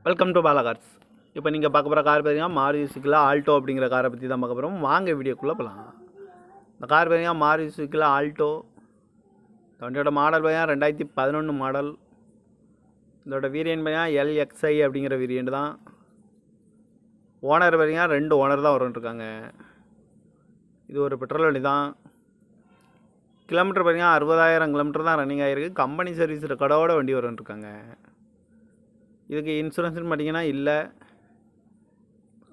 Welcome to Bala cars. இப்போ நீங்கள் பார்க்க போகிற கார் பார்த்தீங்கன்னா மாருதி சுசுகி ஆல்டோ அப்படிங்கிற காரை பற்றி தான் பார்க்க போகிறோம். வாங்க வீடியோக்குள்ளே போகலாம். இந்த கார் பார்த்தீங்கன்னா மாருதி சுசுகி ஆல்டோ. இந்த வண்டியோட மாடல் பார்த்தீங்கன்னா 2011 மாடல். இதோட வேரியன்ட் பார்த்தீங்கன்னா LXI அப்படிங்கிற வேரியன்ட் தான். ஓனர் பார்த்தீங்கன்னா 2 ஓனர் தான் வரும்ன்ட்ருக்காங்க. இது ஒரு பெட்ரோல் வண்டி தான். கிலோமீட்டர் பார்த்தீங்கன்னா 60,000 கிலோமீட்டர் தான் ரன்னிங் ஆகிருக்கு. கம்பெனி சர்வீஸ் ரெக்கார்டோட வண்டி வரும்ன்ட்ருக்காங்க. இதுக்கு இன்சூரன்ஸ்னு பார்த்தீங்கன்னா இல்லை.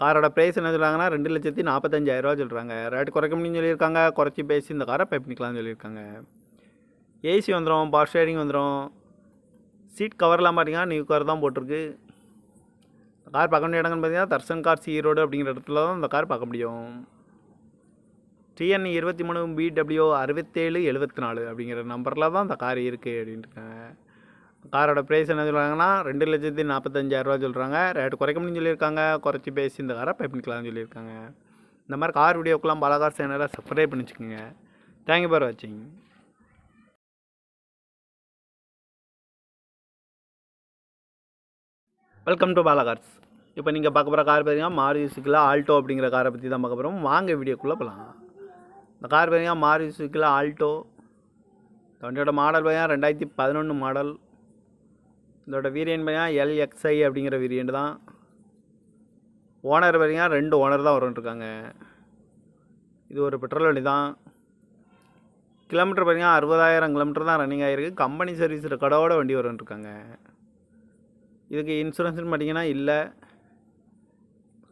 காரோட ப்ரைஸ் என்ன சொல்கிறாங்கன்னா 2,45,000 சொல்கிறாங்க. ரேட்டு குறைக்க முடியும்னு சொல்லியிருக்காங்க. குறைச்சி பேசி இந்த காரை பை பண்ணிக்கலாம்னு சொல்லியிருக்காங்க. ஏசி வந்துடும், பவர் ஸ்டேரிங் வந்துடும். சீட் கவர்லாம் பார்த்தீங்கன்னா நியூ கவர் தான் போட்டிருக்கு. கார் பார்க்க வேண்டிய இடங்கள்னு பார்த்தீங்கன்னா தர்சன் கார்ஸ் ஈரோடு அப்படிங்கிற இடத்துல தான் இந்த கார் பார்க்க முடியும். TN 23 BW 6774 அப்படிங்கிற நம்பரில் தான் இந்த கார் இருக்குது அப்படின்ட்டுருக்காங்க. காரோட ப்ரைஸ் என்ன சொல்கிறாங்கன்னா 2,45,000 சொல்கிறாங்க. ரேட்டு குறைக்க முடியும்னு சொல்லியிருக்காங்க. குறைச்சி பேசி இந்த காரை பை பண்ணிக்கலாம்னு சொல்லியிருக்காங்க. இந்த மாதிரி கார் வீடியோக்கெல்லாம் பாலா கார் சேனலை சப்ஸ்கிரைப் பண்ணி வச்சுக்கோங்க. தேங்க்யூ ஃபார் வாட்சிங். Welcome to Bala cars. இப்போ நீங்கள் பார்க்க போகிற கார் பார்த்தீங்கன்னா மாருதி சுசுகி ஆல்டோ அப்படிங்கிற காரை பற்றி தான் பார்க்க போகிறோம். வாங்க வீடியோக்குள்ளே போகலாம். இந்த கார் பார்த்தீங்கன்னா மாருதி சுசுகி ஆல்டோ. இந்த வண்டியோட மாடல் பார்த்தீங்கன்னா 2011 மாடல். இதோட வேரியன்ட் பார்த்தீங்கன்னா LXI அப்படிங்கிற வேரியன்ட் தான். ஓனர் பார்த்தீங்கன்னா 2 ஓனர் தான் வரும்ன்ட்ருக்காங்க. இது ஒரு பெட்ரோல் வண்டி தான். கிலோமீட்டர் பார்த்தீங்கன்னா 60,000 கிலோமீட்டர் தான் ரன்னிங் ஆகிருக்கு. கம்பெனி சர்வீஸ் ரெக்கார்டோட வண்டி வரும்ன்ட்ருக்காங்க. இதுக்கு இன்சூரன்ஸ்னு பார்த்தீங்கன்னா இல்லை.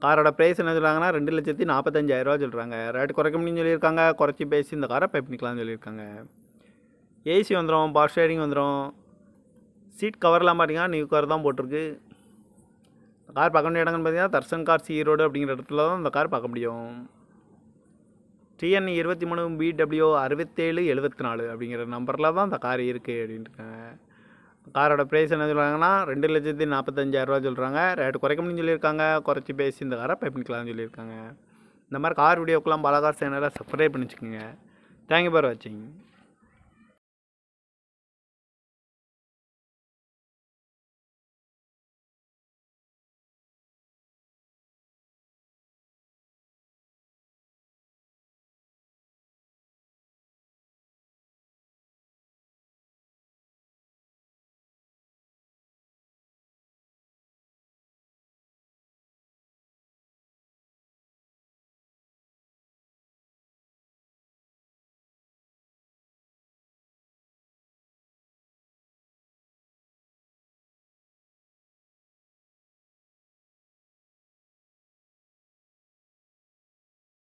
காரோட ப்ரைஸ் என்ன சொல்கிறாங்கன்னா 2,45,000 சொல்கிறாங்க. ரேட்டு குறைக்க முடியும்னு சொல்லியிருக்காங்க. குறைச்சி பேசி இந்த காரை பை பண்ணிக்கலாம்னு சொல்லியிருக்காங்க. ஏசி வந்துடும், பவர் ஸ்டேரிங் வந்துடும். சீட் கவர்லாம் பார்த்தீங்கன்னா நியூ கவர் தான் போட்டிருக்கு. கார் பார்க்க வேண்டிய இடங்கள்னு பார்த்தீங்கன்னா தர்சன் கார்ஸ் ஈரோடு அப்படிங்கிற இடத்துல தான் இந்த கார் பார்க்க முடியும். TN 23 BW 6774 அப்படிங்கிற நம்பரில் தான் இந்த கார் இருக்குது அப்படின்ட்டுருக்காங்க. காரோட ப்ரைஸ் என்ன சொல்கிறாங்கன்னா 2,45,000 சொல்கிறாங்க. ரேட்டு குறைக்க முடியும்னு சொல்லியிருக்காங்க. குறைச்சி பேசி இந்த காரை பை பண்ணிக்கலாம்னு சொல்லியிருக்காங்க. இந்த மாதிரி கார் வீடியோக்கெல்லாம் பாலா கார் சேனலை சப்ஸ்கிரைப் பண்ணி வச்சுக்கோங்க. தேங்க்யூ ஃபார் வாட்சிங்.